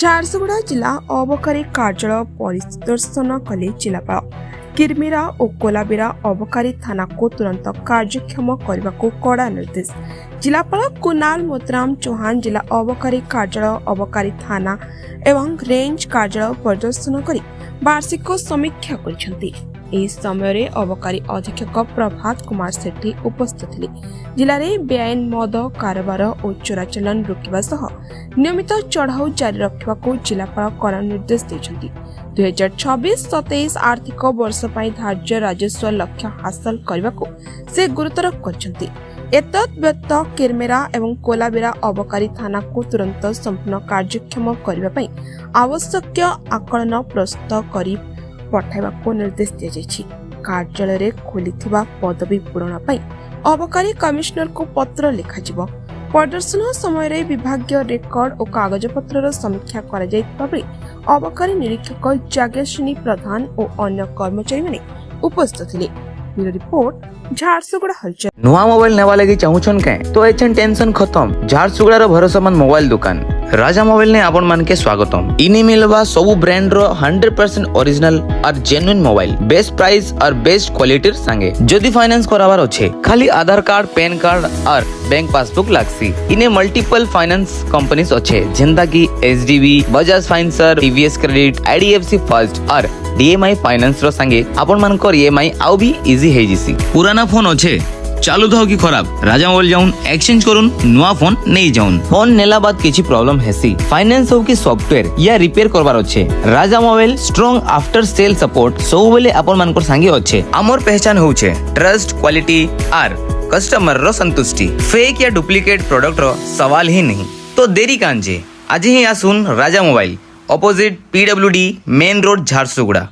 ଝାରସୁଗୁଡ଼ା ଜିଲ୍ଲା ଅବକାରୀ କାର୍ଯ୍ୟାଳୟ ପରିଦର୍ଶନ କଲେ ଜିଲ୍ଲାପାଳ। କିରମିରା ଓ କୋଲାବିରା ଅବକାରୀ ଥାନାକୁ ତୁରନ୍ତ କାର୍ଯ୍ୟକ୍ଷମ କରିବାକୁ କଡ଼ା ନିର୍ଦ୍ଦେଶ। ଜିଲ୍ଲାପାଳ କୁନାଲ ମୋତରାମ ଚୌହାନ ଜିଲ୍ଲା ଅବକାରୀ କାର୍ଯ୍ୟାଳୟ, ଅବକାରୀ ଥାନା ଏବଂ ରେଞ୍ଜ କାର୍ଯ୍ୟାଳୟ ପରିଦର୍ଶନ କରି ବାର୍ଷିକ ସମୀକ୍ଷା କରିଛନ୍ତି। ଏହି ସମୟରେ ଅବକାରୀ ଅଧୀକ୍ଷକ ପ୍ରଭାତ କୁମାର ସେଠୀ ଉପସ୍ଥିତ ଥିଲେ। ଜିଲ୍ଲାରେ ବେଆଇନ ମଦ କାରବାର ଓ ଚୋରାଚାଲାଣ ରୋକିବା ସହ ନିୟମିତ ଚଢ଼ାଉ ଜାରି ରଖିବାକୁ ଜିଲ୍ଲାପାଳ କଡ଼ା ନିର୍ଦ୍ଦେଶ ଦେଇଛନ୍ତି। 2026-27 ଆର୍ଥିକ ବର୍ଷ ପାଇଁ ଧାର୍ଯ୍ୟ ରାଜସ୍ୱ ଲକ୍ଷ୍ୟ ହାସଲ କରିବାକୁ ସେ ଗୁରୁତ୍ୱାରୋପ କରିଛନ୍ତି। ଏତଦ୍ ବ୍ୟତୀତ କିରମିରା ଏବଂ କୋଲାବିରା ଅବକାରୀ ଥାନାକୁ ତୁରନ୍ତ ସମ୍ପୂର୍ଣ୍ଣ କାର୍ଯ୍ୟକ୍ଷମ କରିବା ପାଇଁ ଆବଶ୍ୟକ ଆକଳନ ପ୍ରସ୍ତୁତ କରି ପଠାଇବାକୁ ନିର୍ଦ୍ଦେଶ ଦିଆଯାଇଛି। କାର୍ଯ୍ୟାଳୟରେ ଖୋଲିଥିବା ପଦବୀ ପୂରଣ ପାଇଁ ଅବକାରୀ କମିଶନରଙ୍କୁ ପତ୍ର ଲେଖାଯିବ। ପରିଦର୍ଶନ ସମୟରେ ବିଭାଗୀୟ ରେକର୍ଡ ଓ କାଗଜପତ୍ରର ସମୀକ୍ଷା କରାଯାଇଥିବା ବେଳେ ଅବକାରୀ ନିରୀକ୍ଷକ ଯାଜ୍ଞସେନୀ ପ୍ରଧାନ ଓ ଅନ୍ୟ କର୍ମଚାରୀମାନେ ଉପସ୍ଥିତ ଥିଲେ। ब्यूरो रिपोर्ट झारसुगुड़ा हलचल। नुआ मोबाइल नेवा लगी चाहूछन के तो एचन टेंशन खत्म। झारसुगुड़ा रो भरोसामंद मोबाइल दुकान राजा मोबाइल ने आपण मान के स्वागतम। इने मिलवा सब ब्रांड रो 100% ओरिजिनल और जेन्युइन मोबाइल, बेस्ट प्राइस और बेस्ट क्वालिटी संगे। जदि फाइनेंस कराबार अच्छे खाली आधार कार्ड, पैन कार्ड और बैंक पासबुक लागसी। इने मल्टीपल फाइनेंस कंपनीज अच्छे जेंता की HDB, Bajaj financer, TVS credit, IDFC first और डीएमआई फाइनेंस रो संगे आपण मान को ईएमआई आउ भी इजी हे जिसी। पुराना फोन अच्छे चालू था कि खराब राजा मोबाइल जाऊन एक्सचेंज करूँ नुआ फोन नहीं जाऊन। फोन नेला बाद किसी प्रॉब्लम हेसी फाइनेंस हो कि सॉफ्टवेयर या रिपेयर करबार अच्छे Raja mobile strong after sale support सब बेले आपण मान को संगे अच्छे। आमर पहचान होछे ट्रस्ट, क्वालिटी और कस्टमर रो संतुष्टि। फेक या डुप्लीकेट प्रोडक्ट रो सवाल ही नहीं। तो देरी कांजे आज ही आसुन Raja mobile, opposite PWD main road Jharsuguda.